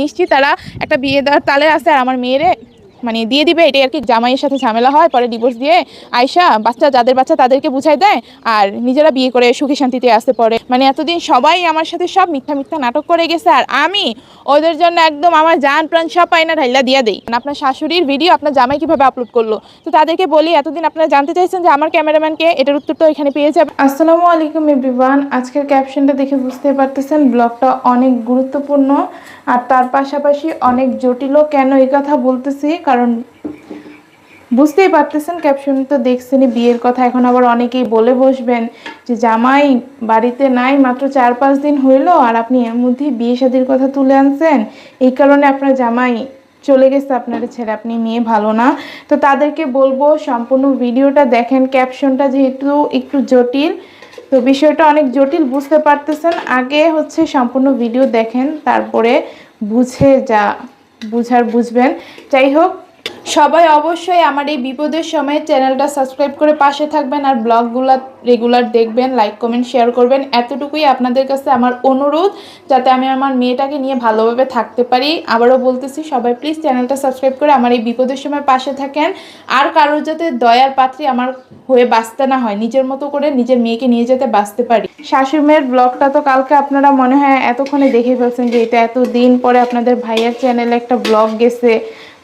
নিশ্চিত তারা একটা বিয়ে দেওয়ার তালে আছে আর আমার মেয়েরে মানে দিয়ে দিবে, এটাই আর কি। জামাইয়ের সাথে ঝামেলা হয়, পরে ডিভোর্স দিয়ে আয়শা বাচ্চা, যাদের বাচ্চা তাদেরকে বুঝাই দেয় আর নিজেরা বিয়ে করে সুখী শান্তিতে আসতে পড়ে। মানে এতদিন সবাই আমার সাথে সব মিথ্যা মিথ্যা নাটক করে গেছে আর আমি ওদের জন্য একদম আমার জান প্রাণ সব পাইনা ঢাইলা দিয়ে দেই। আপনার শাশুড়ির ভিডিও আপনার জামাই কিভাবে আপলোড করলো, তো তাদেরকে বলি এতদিন আপনারা জানতে চাইছেন যে আমার ক্যামেরাম্যানকে, এটার উত্তর তো এখানে পেয়ে যাবে। আসসালামু আলাইকুম এভরিওয়ান। আজকের ক্যাপশনটা দেখে বুঝতে পারতেছেন ব্লগটা অনেক গুরুত্বপূর্ণ আর তার পাশাপাশি অনেক জটিলও। কেন এই কথা বলতেছি, কারণ বুঝতেই পারতেছেন ক্যাপশন তো দেখছেনই, বিয়ের কথা। এখন আবার অনেকেই বলে বসবেন যে জামাই বাড়িতে নাই, মাত্র 4-5 দিন হইলো আর আপনি এর মধ্যেই বিয়ে শাদীর কথা তুলে আনছেন, এই কারণে আপনার জামাই চলে গেছে আপনারা ছেড়ে, আপনি মেয়ে ভালো না। তো তাদেরকে বলবো সম্পূর্ণ ভিডিওটা দেখেন। ক্যাপশনটা যেহেতু একটু জটিল, তো বিষয়টা অনেক জটিল, বুঝতে পারতেছেন। আগে হচ্ছে সম্পূর্ণ ভিডিও দেখেন, তারপরে বুঝবেন। যাই হোক, সবাই অবশ্যই আমার এই বিপদের সময় চ্যানেলটা সাবস্ক্রাইব করে পাশে থাকবেন আর ব্লগগুলো রেগুলার দেখবেন, লাইক কমেন্ট শেয়ার করবেন। এতটুকুই আপনাদের কাছে আমার অনুরোধ, যাতে আমি আমার মেয়েটাকে নিয়ে ভালোভাবে থাকতে পারি। আবারও বলতেছি, সবাই প্লিজ চ্যানেলটা সাবস্ক্রাইব করে আমার এই বিপদের সময় পাশে থাকেন। আর কারোর যাতে দয়ার পাত্রী আমার হয়ে বাঁচতে না হয়, নিজের মতো করে নিজের মেয়েকে নিয়ে যেতে বাঁচতে পারি। শাশুড়ি মেয়ের ব্লগটা তো কালকে আপনারা মনে হয় এতক্ষণে দেখে ফেলছেন যে এটা এতদিন পরে আপনাদের ভাইয়ের চ্যানেলে একটা ব্লগ গেছে,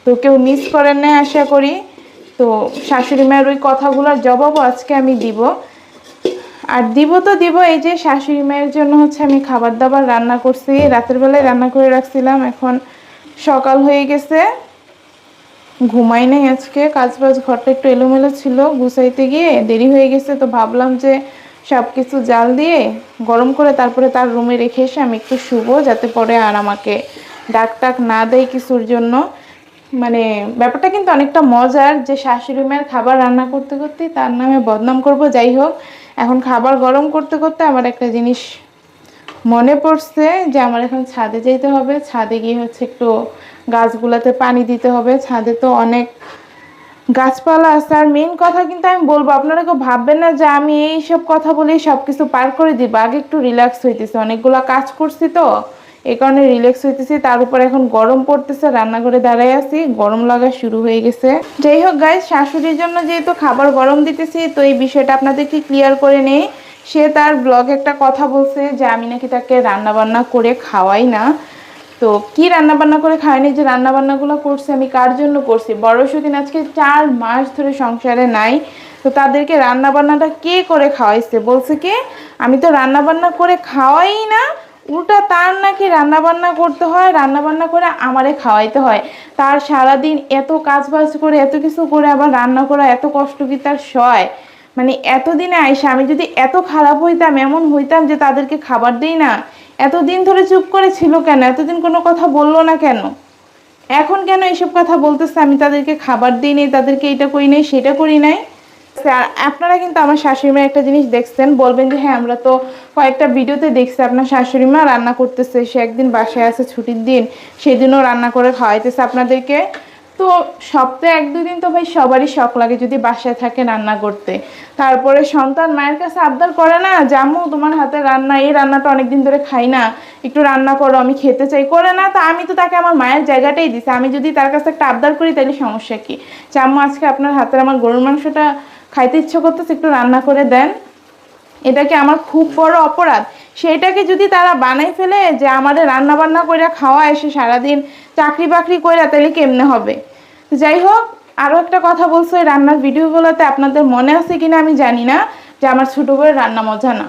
তো কেউ মিস করেন না আশা করি। তো শাশুড়ি মায়ের ওই কথাগুলোর জবাবও আজকে আমি দিব। আর দিব তো দিব, এই যে শাশুড়ি মায়ের জন্য হচ্ছে আমি খাবার দাবার রান্না করছি, রাতের বেলায় রান্না করে রাখছিলাম, এখন সকাল হয়ে গেছে, ঘুমাই নাই আজকে। কাজবাজ ঘরটা একটু এলোমেলো ছিল, গুছাইতে গিয়ে দেরি হয়ে গেছে, তো ভাবলাম যে সব কিছু জাল দিয়ে গরম করে তারপরে তার রুমে রেখে এসে আমি একটু শুবো, যাতে পরে আর আমাকে ডাক টাক না দেয় কিছুর জন্য। মানে ব্যাপারটা কিন্তু অনেকটা মজার যে শাশুড়ি মায়ের খাবার রান্না করতে করতেই তার নামে বদনাম করব। যাই হোক, এখন খাবার গরম করতে করতে আমার একটা জিনিস মনে পড়ছে যে আমার এখন ছাদে যেতে হবে। ছাদে গিয়ে হচ্ছে একটু গাছগুলাতে পানি দিতে হবে। ছাদে তো অনেক গাছপালা আছে। আর মেইন কথা কিন্তু আমি বলবো, আপনারা কেউ ভাববেন না যে আমি এইসব কথা বলেই সব কিছু পার করে দিব। আগে একটু রিল্যাক্স হইতেছে, অনেকগুলো কাজ করছি তো এই কারণে রিল্যাক্স হইতেছি। তার উপর এখন গরম পড়তেছে, রান্নাঘরে দাঁড়ায় আছি, গরম লাগা শুরু হয়ে গেছে। যাই হোক গাইস, শাশুড়ির জন্য যেহেতু খাবার গরম দিতেছি, তো এই বিষয়টা আপনাদেরকে ক্লিয়ার করে নেই। সে তার ব্লগে একটা কথা বলছে যে আমি নাকি তাকে রান্না বান্না করে খাওয়াই না। তো কি রান্না বান্না করে খাওয়াইনি, যে রান্না বান্নাগুলো করছি আমি কার জন্য করছি, বড়শদিন আজকে 4 মাস ধরে সংসারে নাই, তো তাদেরকে রান্না বান্নাটা কে করে খাওয়াইছে? বলছে কি আমি তো রান্না বান্না করে খাওয়াই না, উল্টা তার নাকি রান্না বান্না করতে হয়, রান্না বান্না করে আমারে খাওয়াইতে হয়। তার সারাদিন এত কাজ বাজ করে এত কিছু করে আবার রান্না করা এত কষ্ট কি তার সয়? মানে এতদিনে আইসা আমি যদি এত খারাপ হইতাম, এমন হইতাম যে তাদেরকে খাবার দেই না, এতদিন ধরে চুপ করে ছিল কেন? এতদিন কোনো কথা বললো না কেন? এখন কেন এসব কথা বলতেছে? আমি তাদেরকে খাবার দিই নাই, তাদেরকে এটা করি নাই, সেটা করি নাই। আর আপনারা কিন্তু আমার শাশুড়ি মা একটা জিনিস দেখছেন, বলবেন যে হ্যাঁ আমরা তো কয়েকটা ভিডিওতে দেখছি আপনার শাশুড়ি মা রান্না করতেছে, সে একদিন বাসায় আছে ছুটির দিন, সেদিনও রান্না করে খাওয়াইতেছে আপনাদেরকে। তো সপ্তাহে 1-2 দিন তো ভাই সবারই শখ লাগে যদি বাসায় থাকে রান্না করতে। তারপরে সন্তান মায়ের কাছে আবদার করে না যে আম্মু তোমার হাতে রান্না, এই রান্নাটা অনেকদিন ধরে খাই না, একটু রান্না করো, আমি খেতে চাই, করে না? তো আমি তো তাকে আমার মায়ের জায়গাটাই দিছি। আমি যদি তার কাছে একটা আবদার করি তাহলে সমস্যা কি? যে আম্মু আজকে আপনার হাতের আমার গরুর মাংসটা খাইতে ইচ্ছে করতেছে, একটু রান্না করে দেন, এটা কি আমার খুব বড় অপরাধ? সেটাকে যদি তারা বানাই ফেলে যে আমাদের রান্না বান্না করে খাওয়া, এসে সারাদিন চাকরি বাকরি করে, তাহলে কেমনে হবে? যাই হোক, আরও একটা কথা বলছো, এই রান্নার ভিডিওগুলোতে আপনাদের মনে আছে কিনা আমি জানি না, যে আমার ছোটো বউয়ের রান্না মজা না,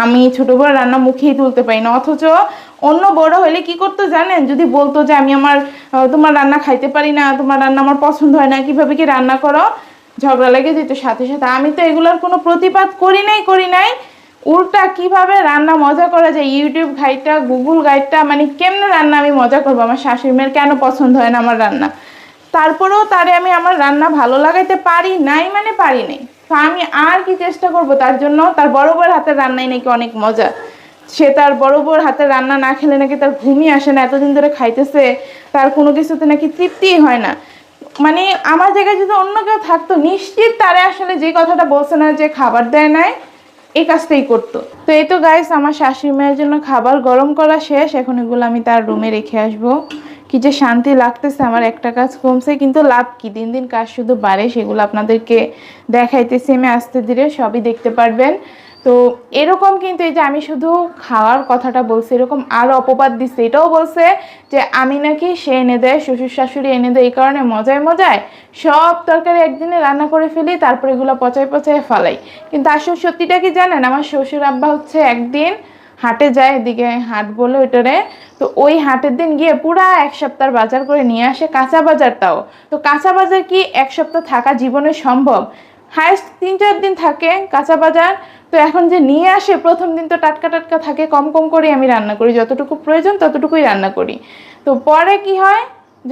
আমি ছোটো বউয়ের রান্না মুখেই তুলতে পারি না। অথচ অন্য বড় হলে কি করতো জানেন? যদি বলতো যে আমি তোমার রান্না খাইতে পারি না, তোমার রান্না আমার পছন্দ হয় না, কিভাবে কি রান্না করো, ঝগড়া লেগে যেত সাথে সাথে। আমি তো এগুলোর কোনো প্রতিবাদ করি নাই। উল্টা কিভাবে রান্না মজা করা যায় ইউটিউব ঘাইটা, গুগল গাইডটা, মানে কেমনে রান্না আমি মজা করবো, আমার শাশুড়ি মেয়ের কেন পছন্দ হয় না আমার রান্না, তারপরেও তারে আমি আমার রান্না ভালো লাগাইতে পারি নাই, মানে পারি নাই। তো আমি আর কি চেষ্টা করব তার জন্য? তার বড় বউয়ের হাতের রান্নাই নাকি অনেক মজা, সে তার বড় বউয়ের হাতের রান্না না খেলে নাকি তার ঘুমই আসে না, এতদিন ধরে খাইতেছে, তার কোনো কিছুতে নাকি তৃপ্তিই হয় না। মানে আমার জায়গায় যদি অন্য কেউ থাকতো, নিশ্চিত তারে আসলে যে কথাটা বলছে না যে খাবার দেয় নাই, এই কাজটাই করতো। তো এই তো গাইস আমার শাশুড়ি মায়ের জন্য খাবার গরম করা শেষ, এখন এগুলো আমি তার রুমে রেখে আসবো। কি যে শান্তি লাগতেছে, আমার একটা কাজ কমছে কিন্তু লাভ কি, দিন দিন কাজ শুধু বাড়ে, সেগুলো আপনাদেরকে দেখাইতেছি আমি আস্তে ধীরে, সবই দেখতে পারবেন। তো এরকম কিন্তু এই যে আমি শুধু খাওয়ার কথাটা বলছি, এরকম আরও অপবাদ দিচ্ছে, এটাও বলছে যে আমি নাকি সে এনে দেয়, শ্বশুর শাশুড়ি এনে দেয়, এই কারণে মজায় মজায় সব তরকারি একদিনে রান্না করে ফেলি, তারপর এগুলো পচায় পচায় ফালাই। কিন্তু আসলে সত্যিটা কি জানেন, আমার শ্বশুর আব্বা হচ্ছে একদিন হাটে যায়, এদিকে হাট বলে ওইটারে, তো ওই হাটের দিন গিয়ে পুরা এক সপ্তাহ বাজার করে নিয়ে আসে, কাঁচা বাজারটাও। তো কাঁচা বাজার কি এক সপ্তাহ থাকা জীবনে সম্ভব? হায়েস্ট 3-4 দিন থাকে কাঁচা বাজার। তো এখন যে নিয়ে আসে প্রথম দিন তো টাটকা টাটকা থাকে, কম কম করে আমি রান্না করি, যতটুকু প্রয়োজন ততটুকুই রান্না করি। তো পরে কি হয়,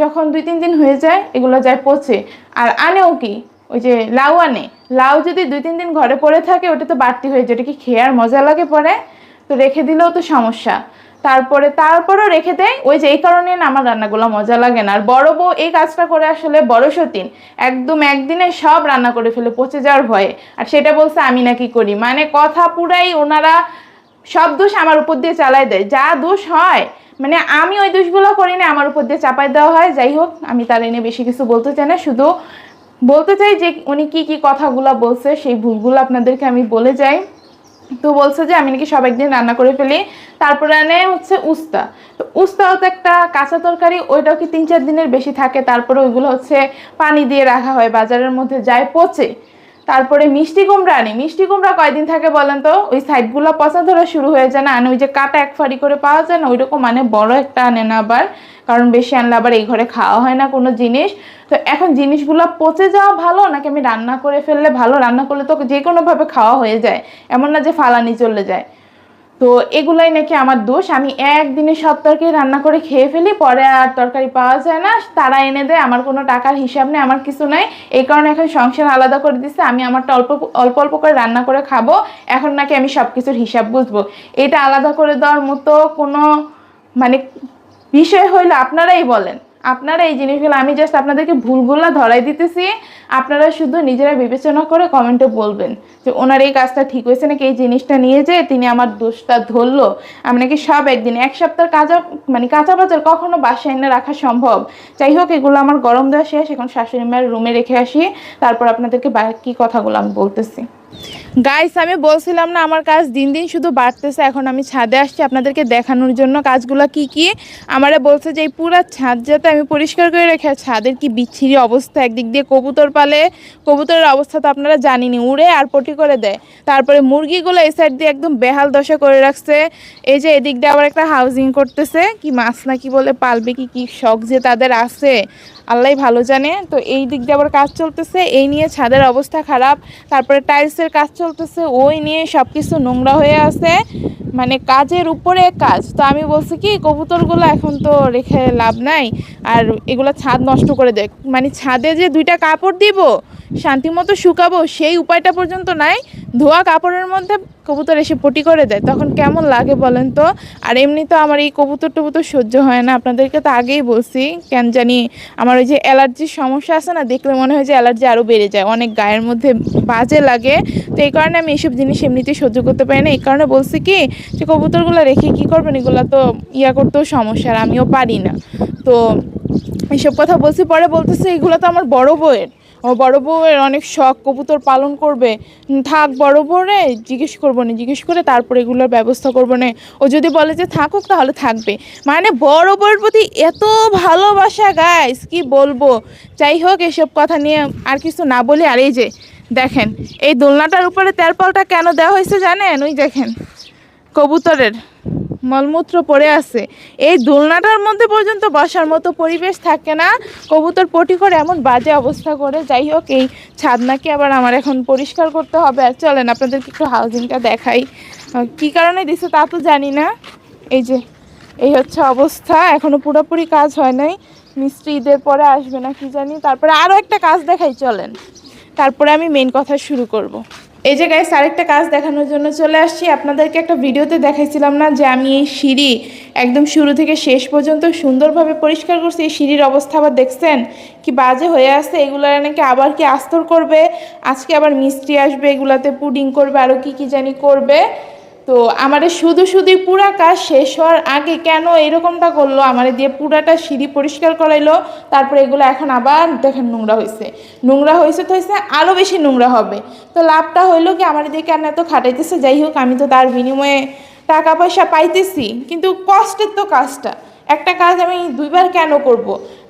যখন 2-3 দিন হয়ে যায় এগুলো যায় পচে। আর আনেও কি, ওই যে লাউ আনে, লাউ যদি 2-3 দিন ঘরে পড়ে থাকে ওটা তো বাড়তি হয়ে যায়, ওটা কি খেয়ে আর মজা লাগে পরে? তো রেখে দিলেও তো সমস্যা। তারপরেও রেখে দেয়, ওই যে এই কারণে না আমার রান্নাগুলো মজা লাগে না। আর বড় বউ এই কাজটা করে আসলে বড় সতীন, একদম একদিনে সব রান্না করে ফেলে পচে যাওয়ার ভয়ে। আর সেটা বলছে আমি নাকি করি, মানে কথা পুরাই ওনারা সব দোষ আমার উপর দিয়ে চালাই দেয়, যা দোষ হয় মানে আমি ওই দোষগুলো করি না, আমার উপর দিয়ে চাপাই দেওয়া হয়। যাই হোক, আমি তার এনে বেশি কিছু বলতে চাই না, শুধু বলতে চাই যে উনি কি কি কথাগুলো বলছে সেই ভুলগুলো আপনাদেরকে আমি বলে যাই। তো বলছে যে আমি নাকি সব একদিন রান্না করে ফেলি। তারপরে আনে হচ্ছে উস্তা, তো উস্তাও তো একটা কাঁচা তরকারি, ওইটাও কি 3-4 দিনের বেশি থাকে, তারপরে ওইগুলো হচ্ছে পানি দিয়ে রাখা হয়, বাজারের মধ্যে যায় পচে। তারপরে মিষ্টি কুমড়া আনি, মিষ্টি কুমড়া কয়দিন থাকে বলেন তো? ওই সাইডগুলো পচা ধরা শুরু হয়ে যায় না, আনে ওই যে কাটা এক ফাড়ি করে পাওয়া যায় না, ওইরকম মানে বড় একটা আনে না আবার, কারণ বেশি আনলে আবার এই ঘরে খাওয়া হয় না কোনো জিনিস। তো এখন জিনিসগুলো পচে যাওয়া ভালো নাকি আমি রান্না করে ফেললে ভালো? রান্না করলে তো যে কোনোভাবে খাওয়া হয়ে যায়, এমন না যে ফালানি চলে যায়। তো এগুলাই নাকি আমার দোষ, আমি একদিনে সব তরকারি রান্না করে খেয়ে ফেলি, পরে আর তরকারি পাওয়া যায় না, তারা এনে দেয়, আমার কোনো টাকার হিসাব নেই, আমার কিছু নাই। এই কারণে এখন সংসার আলাদা করে দিচ্ছে, আমি আমারটা অল্প অল্প অল্প করে রান্না করে খাবো, এখন নাকি আমি সব কিছুর হিসাব বুঝবো। এটা আলাদা করে দেওয়ার মতো কোনো মানে বিষয় হইলে আপনারাই বলেন, আপনারা এই জিনিসগুলো, আমি জাস্ট আপনাদেরকে ভুলগুলো ধরাই দিতেছি, আপনারা শুধু নিজেরা বিবেচনা করে কমেন্টে বলবেন যে ওনার এই কাজটা ঠিক হয়েছে নাকি, এই জিনিসটা নিয়ে যে তিনি আমার দোষটা ধরলো, আমি নাকি সব একদিন এক সপ্তাহ কাঁচা বাজার কখনো বাসায় এনে রাখা সম্ভব? যাই হোক, এগুলো আমার গরম দেওয়া শেষ, এখন শাশুড়ি মায়ের রুমে রেখে আসি, তারপর আপনাদেরকে বাকি কথাগুলো আমি বলতেছি। গাইস, আমি বলছিলাম না আমার কাজ দিন দিন শুধু বাড়তেছে, এখন আমি ছাদে আসছি আপনাদেরকে দেখানোর জন্য কাজগুলো কি কি। আমারে বলছে যে এই পুরো ছাদ যাতে আমি পরিষ্কার করে রেখে, ছাদের কি বিচ্ছিরি অবস্থা, একদিক দিয়ে কবুতর পালে, কবুতরের অবস্থা তো আপনারা জানিনি, উড়ে আর পটি করে দেয়। তারপরে মুরগিগুলো এই সাইড দিয়ে একদম বেহাল দশা করে রাখছে। এই যে এদিক দিয়ে আবার একটা হাউজিং করতেছে, কি মাছ না কি বলে পালবে, কি কি শখ যে তাদের আছে আল্লাহ ভালো জানে। তো এই দিক দিয়ে আবার কাজ চলতেছে, এই নিয়ে ছাদের অবস্থা খারাপ। তারপরে টাইলসের কাজ চলতেছে, ওই নিয়ে সব কিছু নোংরা হয়ে আছে, মানে কাজের উপরে কাজ। তো আমি বলছি কি কবুতরগুলো এখন তো রেখে লাভ নাই, আর এগুলো ছাদ নষ্ট করে দেয়, মানে ছাদে যে 2টা কাপড় দিব শান্তি মতো শুকাবো সেই উপায়টা পর্যন্ত নাই, ধোয়া কাপড়ের মধ্যে কবুতর এসে পটি করে দেয়, তখন কেমন লাগে বলেন তো? আর এমনি তো আমার এই কবুতর টবুতর সহ্য হয় না, আপনাদেরকে তো আগেই বলছি, কেন জানি আমার ওই যে অ্যালার্জির সমস্যা আছে না, দেখলে মনে হয় যে অ্যালার্জি আরও বেড়ে যায়, অনেক গায়ের মধ্যে বাজে লাগে। তো এই কারণে আমি এইসব জিনিস এমনিতেই সহ্য করতে পারি না, এই কারণে বলছি কি যে কবুতরগুলো রেখে কী করবেন, এগুলো তো করতেও সমস্যা, আর আমিও পারি না। তো এইসব কথা বলছি, পরে বলতেছে এগুলো তো আমার বড় বউয়ের, ও বড় বউয়ের অনেক শখ, কবুতর পালন করবে, থাক বড় বউরে জিজ্ঞেস করবো না, জিজ্ঞেস করে তারপরে এগুলোর ব্যবস্থা করবো না, ও যদি বলে যে থাকুক তাহলে থাকবে, মানে বড় বউয়ের প্রতি এত ভালোবাসা গাইস কি বলবো। যাই হোক, এসব কথা নিয়ে আর কিছু না বলি। আর এই যে দেখেন এই দোলনাটার উপরে তেরপলটা কেন দেওয়া হয়েছে জানেন? ওই দেখেন কবুতরের মলমূত্র পড়ে আছে, এই দোলনাটার মধ্যে পর্যন্ত বসার মতো পরিবেশ থাকে না, কবুতর পটি করে এমন বাজে অবস্থা করে। যাই হোক, এই ছাদ নাকি আবার আমার এখন পরিষ্কার করতে হবে। আর চলেন আপনাদেরকে একটু হাউজিংটা দেখাই, কী কারণে দিছে তা তো জানি না। এই যে এই হচ্ছে অবস্থা, এখনও পুরোপুরি কাজ হয় নাই, মিস্ত্রি ঈদের পরে আসবে না কি জানি। তারপরে আরও একটা কাজ দেখাই, চলেন তারপরে আমি মেন কথা শুরু করব। এই যে গাইস আরেকটা কাজ দেখানোর জন্য চলে আসছি। আপনাদেরকে একটা ভিডিওতে দেখাইছিলাম না যে আমি এই সিঁড়ি একদম শুরু থেকে শেষ পর্যন্ত সুন্দরভাবে পরিষ্কার করছি। এই সিঁড়ির অবস্থা আবার দেখছেন কি বাজে হয়ে আছে। এগুলো নাকি আবার কি আস্তর করবে, আজকে আবার মিস্ত্রি আসবে, এগুলাতে পুডিং করবে, আরও কি জানি করবে। তো আমাদের শুধুই পুরা কাজ শেষ হওয়ার আগে কেন এরকমটা করলো, আমাদের দিয়ে পুরাটা সিঁড়ি পরিষ্কার করাইলো। তারপরে এগুলো এখন আবার দেখেন নোংরা হয়েছে তো হয়েছে, আরও বেশি নোংরা হবে। তো লাভটা হইলো কি, আমার দিয়ে কেন এত খাটাইতেছে। যাই হোক, আমি তো তার বিনিময়ে টাকা পয়সা পাইতেছি, কিন্তু কষ্টের তো কাজটা, একটা কাজ আমি দুইবার কেন করব।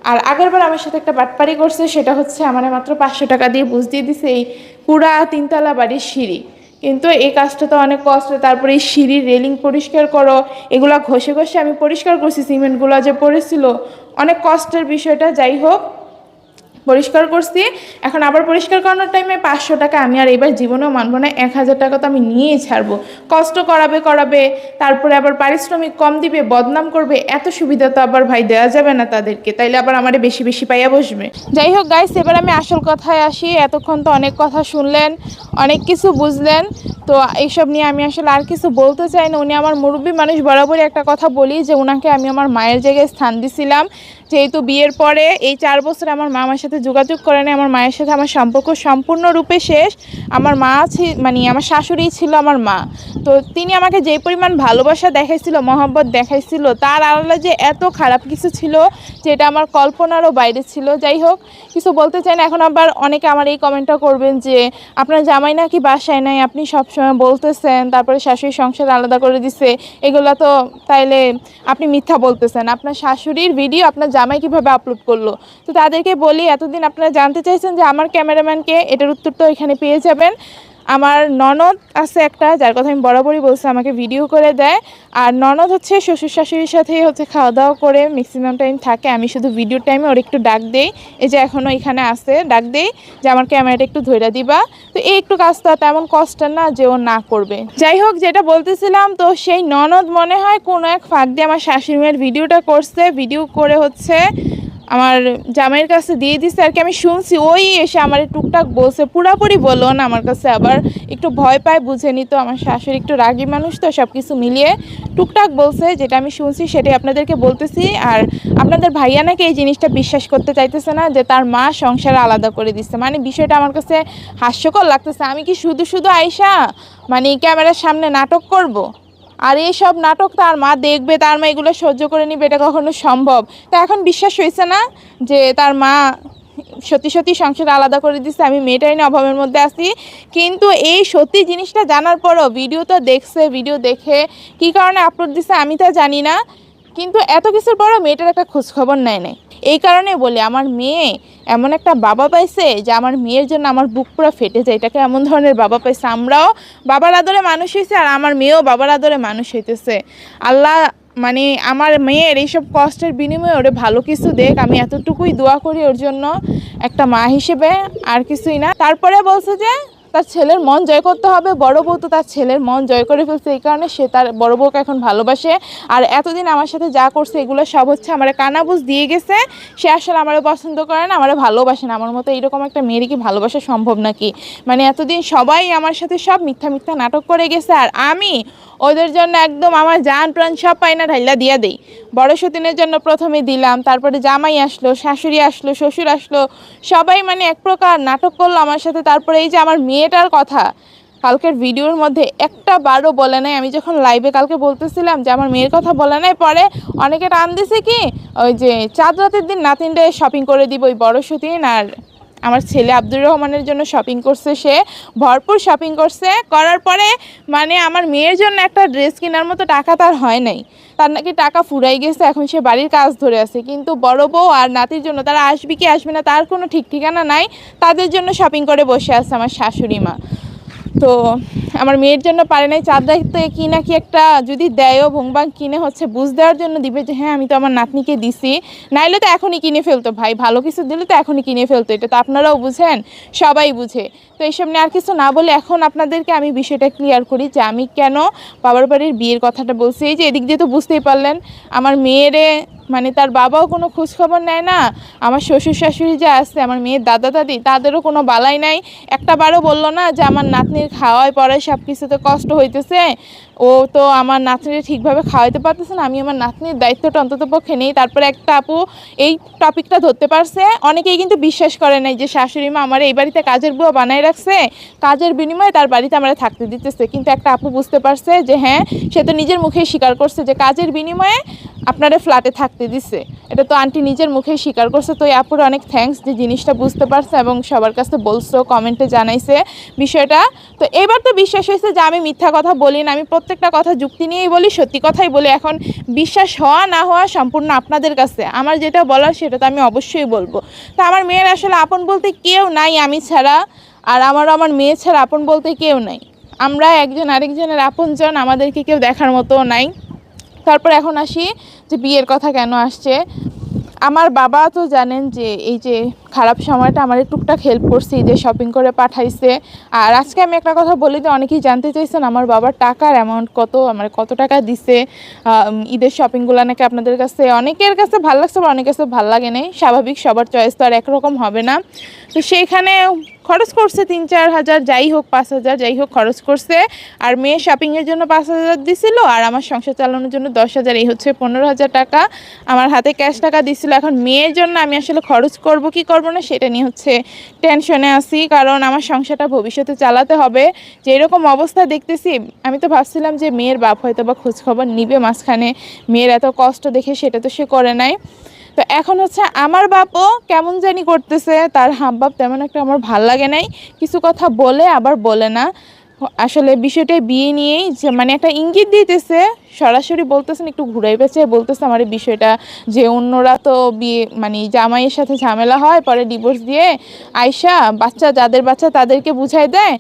আর আগেরবার আমার সাথে একটা বাটপারি করছে, সেটা হচ্ছে আমার মাত্র 500 টাকা দিয়ে বুঝ দিয়ে দিছে এই পুরা 3তলা বাড়ির সিঁড়ি। কিন্তু এই কাজটা তো অনেক কষ্ট। তারপরে এই সিঁড়ির রেলিং পরিষ্কার করো, এগুলা ঘষে আমি পরিষ্কার করছি। সিমেন্টগুলো যে পড়েছিল, অনেক কষ্টের বিষয়টা। যাই হোক, পরিষ্কার করছি। এখন আবার পরিষ্কার করানোর টাইমে 500 টাকা আমি আর এবার জীবনেও মানবো না। 1000 টাকা তো আমি নিয়েই ছাড়বো। কষ্ট করাবে, তারপরে আবার পারিশ্রমিক কম দিবে, বদনাম করবে। এত সুবিধা তো আবার ভাই দেওয়া যাবে না তাদেরকে, তাইলে আবার আমারে বেশি পাইয়া বসবে। যাই হোক গাইস, এবার আমি আসল কথায় আসি। এতক্ষণ তো অনেক কথা শুনলেন, অনেক কিছু বুঝলেন। তো এইসব নিয়ে আমি আসলে আর কিছু বলতে চাই না। উনি আমার মুরব্বী মানুষ, বরাবরই একটা কথা বলি যে ওনাকে আমি আমার মায়ের জায়গায় স্থান দিছিলাম। যেহেতু বিয়ের পরে এই 4 বছর আমার মা আমার সাথে যোগাযোগ করে না, আমার মায়ের সাথে আমার সম্পর্ক সম্পূর্ণরূপে শেষ। আমার মা মানে আমার শাশুড়ি ছিল আমার মা। তো তিনি আমাকে যে পরিমাণ ভালোবাসা দেখাইছিল, মহব্বত দেখাইছিল, তার আড়ালে যে এত খারাপ কিছু ছিল যেটা আমার কল্পনারও বাইরে ছিল। যাই হোক, কিছু বলতে চাই না। এখন আবার অনেকে আমার এই কমেন্টটা করবেন যে আপনার জামাই নাকি বাসায় নাই, আপনি সবসময় বলতেছেন, তারপরে শাশুড়ি সংসার আলাদা করে দিছে, এগুলো তো তাইলে আপনি মিথ্যা বলতেছেন। আপনার শাশুড়ির ভিডিও আপনার জামাই কিভাবে আপলোড করলো? তো তাদেরকে বলি, এতদিন আপনারা জানতে চাইছেন যে আমার ক্যামেরাম্যানকে, এটার উত্তর তো এখানে পেয়ে যাবেন। আমার ননদ আছে একটা, যার কথা আমি বরাবরই বলছি, আমাকে ভিডিও করে দেয়। আর ননদ হচ্ছে শ্বশুর শাশুড়ির সাথেই হচ্ছে খাওয়া দাওয়া করে ম্যাক্সিমাম টাইম থাকে। আমি শুধু ভিডিওর টাইমে ওর একটু ডাক দেই, এই যে এখনও এখানে আসে, ডাক দেই যে আমার ক্যামেরাটা একটু ধরে দিবা। তো এই একটু কাজটা তেমন কষ্ট না যে ও না করবে। যাই হোক, যেটা বলতেছিলাম, তো সেই ননদ মনে হয় কোনো এক ফাঁক দিয়ে আমার শাশুড়ি মায়ের ভিডিওটা করছে, ভিডিও করে হচ্ছে আমার জামাইয়ের কাছে দিয়ে দিছে আর কি। আমি শুনছি ওই এসে আমার টুকটাক বলছে, পুরাপুরি বললো না আমার কাছে, আবার একটু ভয় পায়, বুঝে নিত। আমার শাশুড়ি একটু রাগী মানুষ, তো সব কিছু মিলিয়ে টুকটাক বলছে, যেটা আমি শুনছি সেটাই আপনাদেরকে বলতেছি। আর আপনাদের ভাইয়া নাকি এই জিনিসটা বিশ্বাস করতে চাইতেছে না যে তার মা সংসার আলাদা করে দিচ্ছে। মানে বিষয়টা আমার কাছে হাস্যকর লাগতেছে। আমি কি শুধু আইসা মানে ক্যামেরার সামনে নাটক করব? আর এইসব নাটক তার মা দেখবে, তার মা এগুলো সহ্য করে নিবে, এটা কখনো সম্ভব? তা এখন বিশ্বাস হয়েছে না যে তার মা সত্যি সংসার আলাদা করে দিচ্ছে, আমি মেয়েটাই না অভাবের মধ্যে আছি। কিন্তু এই সত্যি জিনিসটা জানার পরও ভিডিও তো দেখছে, ভিডিও দেখে কী কারণে আপলোড দিচ্ছে আমি তা জানি না, কিন্তু এত কিছুর পরও মেয়েটার একটা খোঁজখবর নেয় নাই। এই কারণে বলি, আমার মেয়ে এমন একটা বাবা পাইছে যে আমার মেয়ের জন্য আমার বুক পুরো ফেটে যায়। এটাকে এমন ধরনের বাবা পাইছে। আমরাও বাবার আদরে মানুষ হয়েছে, আর আমার মেয়েও বাবার আদরে মানুষ হইতেছে। আল্লাহ মানে আমার মেয়ের এইসব কষ্টের বিনিময়ে ওরে ভালো কিছু দেখ, আমি এতটুকুই দোয়া করি ওর জন্য, একটা মা হিসেবে, আর কিছুই না। তারপরে বলছে যে তার ছেলের মন জয় করতে হবে। বড় বউ তো তার ছেলের মন জয় করে ফেলছে, এই কারণে সে তার বড় বউকে এখন ভালোবাসে। আর এতদিন আমার সাথে যা করছে এগুলো সব হচ্ছে আমার কানাবুজ দিয়ে গেছে। সে আসলে আমারও পছন্দ করে না, আমারও ভালোবাসে না। আমার মতো এইরকম একটা মেয়ের কি ভালোবাসা সম্ভব নাকি? মানে এতদিন সবাই আমার সাথে সব মিথ্যা নাটক করে গেছে, আর আমি ওদের জন্য একদম আমার জান প্রাণ সব পাইনা ঢাইলা দিয়ে দেই। বড় সতীনের জন্য প্রথমে দিলাম, তারপরে জামাই আসলো, শাশুড়ি আসলো, শ্বশুর আসলো, সবাই মানে এক প্রকার নাটক করলো আমার সাথে। তারপরে এই যে আমার মেয়েটার কথা কালকের ভিডিওর মধ্যে একটা বারও বলে নাই। আমি যখন লাইভে কালকে বলতেছিলাম যে আমার মেয়ের কথা বলে নাই, পরে অনেকে টান দিছে কি ওই যে চাঁদ রাতের দিন নাতিনটা শপিং করে দিব ওই বড় সতীন। আর আমার ছেলে আব্দুর রহমানের জন্য শপিং করছে, সে ভরপুর শপিং করছে। করার পরে মানে আমার মেয়ের জন্য একটা ড্রেস কেনার মতো টাকা তার হয় নাই, তার নাকি টাকা ফুরাই গেছে, এখন সে বাড়ির কাজ ধরে আছে। কিন্তু বড় বউ আর নাতির জন্য তারা আসবে কি আসবে না তার কোনো ঠিক ঠিকানা নাই, তাদের জন্য শপিং করে বসে আছে আমার শাশুড়ি মা। তো আমার মেয়ের জন্য পারে নাই চাঁদ রাখতে, কি না কি একটা যদি দেয়ও ভুংবাং কিনে হচ্ছে বুঝ দেওয়ার জন্য দিবে যে হ্যাঁ আমি তো আমার নাতনিকে দিছি। নাইলে তো এখনই কিনে ফেলতো ভাই, ভালো কিছু দিলে তো এখনই কিনে ফেলতো। এটা তো আপনারাও বুঝেন, সবাই বুঝে। তো এইসব নিয়ে আর কিছু না বলে এখন আপনাদেরকে আমি বিষয়টা ক্লিয়ার করি যে আমি কেন বাবার বাড়ির বিয়ের কথাটা বলছি। এই যে এদিক দিয়ে তো বুঝতেই পারলেন, আমার মেয়েরে মানে তার বাবাও কোনো খোঁজখবর নেয় না, আমার শ্বশুর শাশুড়ি যে আছে আমার মেয়ের দাদা দাদি তাদেরও কোনো বালাই নাই, একটা বারও বললো না যে আমার নাতনির খাওয়ায় পড়ায় সব কিছুতে কষ্ট হইতেছে, ও তো আমার নাতনির ঠিকভাবে খাওয়াইতে পারতেছে না, আমি আমার নাতনির দায়িত্বটা অন্ততপক্ষে নেই। তারপরে একটা আপু এই টপিকটা ধরতে পারছে, অনেকেই কিন্তু বিশ্বাস করে নাই যে শাশুড়ি মা আমার এই বাড়িতে কাজের বুয়া বানায় রাখছে, কাজের বিনিময়ে তার বাড়িতে আমরা থাকতে দিতেছে। কিন্তু একটা আপু বুঝতে পারছে যে হ্যাঁ, সে তো নিজের মুখেই স্বীকার করছে যে কাজের বিনিময়ে আপনারা ফ্ল্যাটে থাকতে দিছে, এটা তো আন্টি নিজের মুখেই স্বীকার করছে। তো এই আপুর অনেক থ্যাঙ্কস যে জিনিসটা বুঝতে পারছে এবং সবার কাছে বলছো, কমেন্টে জানাইছে বিষয়টা। তো এবার তো বিশ্বাস হয়েছে যে আমি মিথ্যা কথা বলি না, আমি প্রত্যেকটা কথা যুক্তি নিয়েই বলি, সত্যি কথাই বলি। এখন বিশ্বাস হওয়া না হওয়া সম্পূর্ণ আপনাদের কাছে, আমার যেটা বলার সেটা তো আমি অবশ্যই বলবো। তো আমার মেয়ের আসলে আপন বলতে কেউ নাই আমি ছাড়া, আর আমারও আমার মেয়ে ছাড়া আপন বলতে কেউ নাই, আমরা একজন আরেকজনের আপনজন, আমাদেরকে কেউ দেখার মতো নাই। তারপর এখন আসি যে বিয়ের কথা কেন আসছে। আমার বাবা তো জানেন যে এই যে খারাপ সময়টা আমার টুকটাক হেল্প করছি, যে শপিং করে পাঠাইছে। আর আজকে আমি একটা কথা বলি, যে অনেকেই জানতে চাইছেন আমার বাবার টাকার অ্যামাউন্ট কত, আমার কত টাকা দিছে ঈদের শপিংগুলো নাকি আপনাদের কাছে অনেকের কাছে ভালো লাগছে বা অনেকের কাছে ভালো লাগে নাই, স্বাভাবিক, সবার চয়েস তো আর একরকম হবে না। তো সেইখানে খরচ করছে 3-4 হাজার, যাই হোক 5 হাজার, যাই হোক খরচ করছে। আর মেয়ে শপিংয়ের জন্য 5 হাজার দিছিল, আর আমার সংসার চালানোর জন্য 10 হাজার, এই হচ্ছে 15 হাজার টাকা আমার হাতে ক্যাশ টাকা দিছিল। এখন মেয়ের জন্য আমি আসলে খরচ করব কি করব না সেটা নিয়ে হচ্ছে টেনশনে আছি, কারণ আমার সংসারটা ভবিষ্যতে চালাতে হবে। যে এরকম অবস্থা দেখতেছি, আমি তো ভাবছিলাম যে মেয়ের বাপ হয়তো বা খোঁজখবর নিবে মাঝখানে, মেয়ের এত কষ্ট দেখে সেটা তো সে করে নাই। তো এখন হচ্ছে আমার বাপও কেমন জানি করতেছে, তার হাবভাব তেমন একটা আমার ভাল লাগে নাই, কিছু কথা বলে আবার বলে না। আসলে বিষয়টা বিয়ে নিয়েই, যে মানে একটা ইঙ্গিত দিতেছে, সরাসরি বলতেছেন, একটু ঘুরাই পেঁচে বলতেছে আমার এই বিষয়টা, যে অন্যরা তো বিয়ে মানে জামাইয়ের সাথে ঝামেলা হয়, পরে ডিভোর্স দিয়ে আয়শা বাচ্চা, যাদের বাচ্চা তাদেরকে বুঝাই দেয়,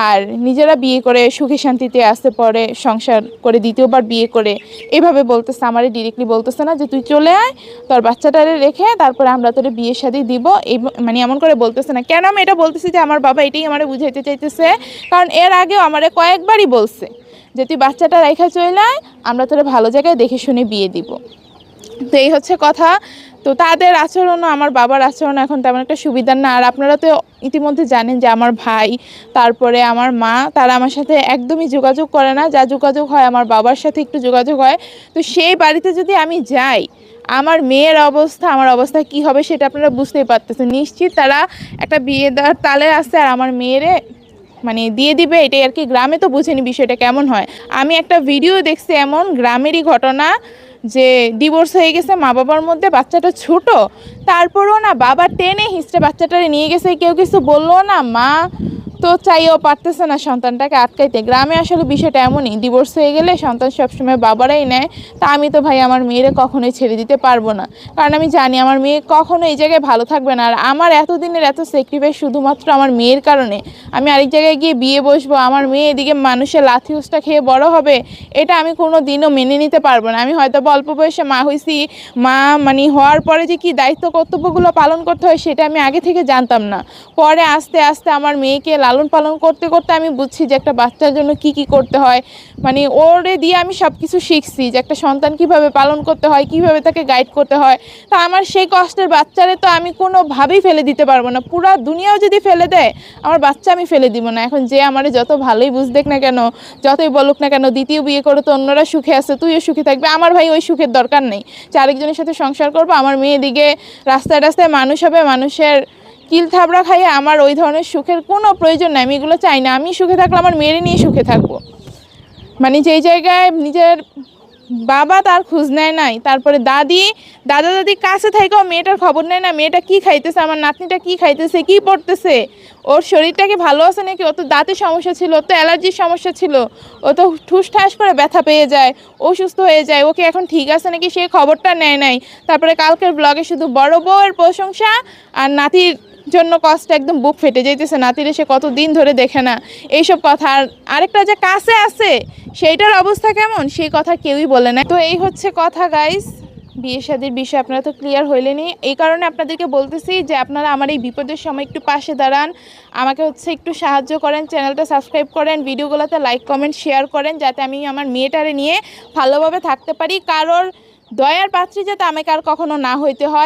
আর নিজেরা বিয়ে করে সুখে শান্তিতে আসতে, পরে সংসার করে দ্বিতীয়বার বিয়ে করে, এভাবে বলতেছে। আমারে ডিরেক্টলি বলতেছে না যে তুই চলে আয় তোর বাচ্চাটারে রেখে তারপরে আমরা তোরে বিয়ে শাদী দিব, এই মানে এমন করে বলতেছে না। কেন আমি এটা বলতেছি যে আমার বাবা এটাই আমারে বুঝাইতে চাইতেছে, কারণ এর আগেও আমারে কয়েকবারই বলছে যে তুই বাচ্চাটা রাইখা চলে আয়, আমরা তোরে ভালো জায়গায় দেখে শুনে বিয়ে দিব। তো এই হচ্ছে কথা। তো তাদের আচরণও আমার বাবার আচরণ এখন তেমন একটা সুবিধার না। আর আপনারা তো ইতিমধ্যে জানেন যে আমার ভাই, তারপরে আমার মা, তারা আমার সাথে একদমই যোগাযোগ করে না, যা যোগাযোগ হয় আমার বাবার সাথে একটু যোগাযোগ হয়। তো সেই বাড়িতে যদি আমি যাই, আমার মেয়ের অবস্থা, আমার অবস্থা কি হবে সেটা আপনারা বুঝতেই পারতেছেন। নিশ্চিত তারা একটা বিয়ে দেওয়ার তালে আছে, আর আমার মেয়েরে মানে দিয়ে দিবে, এটাই আর কি। গ্রামে তো বুঝেনি বিষয়টা কেমন হয়। আমি একটা ভিডিও দেখছি এমন গ্রামেরই ঘটনা, যে ডিভোর্স হয়ে গেছে মা বাবার মধ্যে, বাচ্চাটা ছোট, তারপরও না বাবা টেনে হিস্ট্রে বাচ্চাটারে নিয়ে গেছে, কেউ কিছু বললো না, মা তো চাইও পারতেছে না সন্তানটাকে আটকাইতে। গ্রামে আসলে বিষয়টা এমনই, ডিভোর্স হয়ে গেলে সন্তান সবসময় বাবারাই নেয়। তা আমি তো ভাই আমার মেয়েরে কখনোই ছেড়ে দিতে পারবো না, কারণ আমি জানি আমার মেয়ে কখনো এই জায়গায় ভালো থাকবে না। আর আমার এতদিনের এত স্যাক্রিফাইস শুধুমাত্র আমার মেয়ের কারণে, আমি আরেক জায়গায় গিয়ে বিয়ে বসবো, আমার মেয়ে এদিকে মানুষের লাথি উস্তা খেয়ে বড় হবে, এটা আমি কোনো দিনও মেনে নিতে পারবো না। আমি হয়তো অল্প বয়সে মা হয়েছি, মা মানে হওয়ার পরে যে কি দায়িত্ব কর্তব্যগুলো পালন করতে হয় সেটা আমি আগে থেকে জানতাম না। পরে আস্তে আস্তে আমার মেয়েকে লালন পালন করতে করতে আমি বুঝছি যে একটা বাচ্চার জন্য কি কি করতে হয়, মানে ওরে দিয়ে আমি সব কিছু শিখছি যে একটা সন্তান কিভাবে পালন করতে হয়, কিভাবে তাকে গাইড করতে হয়। তা আমার সেই কষ্টের বাচ্চারে তো আমি কোনোভাবেই ফেলে দিতে পারবো না, পুরা দুনিয়াও যদি ফেলে দেয় আমার বাচ্চা আমি ফেলে দিব না। এখন যে আমারে যত ভালোই বুঝ দেখ না কেন, যতই বলুক না কেন দ্বিতীয় বিয়ে করে তো অন্যরা সুখে আছে, তুইও সুখে থাকবে, আমার ভাই ওই সুখের দরকার নেই যে আরেকজনের সাথে সংসার করবো। আমার মেয়ে দিকে রাস্তায় রাস্তায় মানুষ হবে, মানুষের কিল থাবড়া খাইয়ে আমার ওই ধরনের সুখের কোনো প্রয়োজন নাই, আমি এগুলো চাই না। আমি সুখে থাকলে আমার মেয়েরে নিয়ে সুখে থাকবো। মানে যেই জায়গায় নিজের বাবা তার খোঁজ নেয় নাই, তারপরে দাদি দাদা দাদি কাছে থেকেও মেয়েটার খবর নেয় না, মেয়েটা কি খাইতেছে, আমার নাতনিটা কি খাইতেছে, কি পড়তেছে, ওর শরীরটা কি ভালো আছে নাকি, ও তো দাঁতের সমস্যা ছিল, ওর তো অ্যালার্জির সমস্যা ছিল, ও তো ঠুস ঠাস করে ব্যথা পেয়ে যায়, অসুস্থ হয়ে যায়, ওকে এখন ঠিক আছে নাকি সেই খবরটা নেয় নাই। তারপরে কালকের ব্লগে শুধু বড় বউয়ের প্রশংসা, আর নাতির জন্য কষ্ট, একদম বুক ফেটে যাইতেছে, নাতিরে সে কতদিন ধরে দেখে না, এইসব কথা। আর আরেকটা যে কাছে আছে সেইটার অবস্থা কেমন সেই কথা কেউই বলে না। তো এই হচ্ছে কথা গাইস, বিয়ে শাদীর বিষয়ে আপনারা তো ক্লিয়ার হইলেনই। এই কারণে আপনাদেরকে বলতেছি যে আপনারা আমার এই বিপদের সময় একটু পাশে দাঁড়ান, আমাকে হচ্ছে একটু সাহায্য করেন, চ্যানেলটা সাবস্ক্রাইব করেন, ভিডিওগুলোতে লাইক কমেন্ট শেয়ার করেন, যাতে আমি আমার মেয়েটারে নিয়ে ভালোভাবে থাকতে পারি, কারোর দয়ার পাত্রী যাতে আমাকে আর কখনো না হইতে হয়।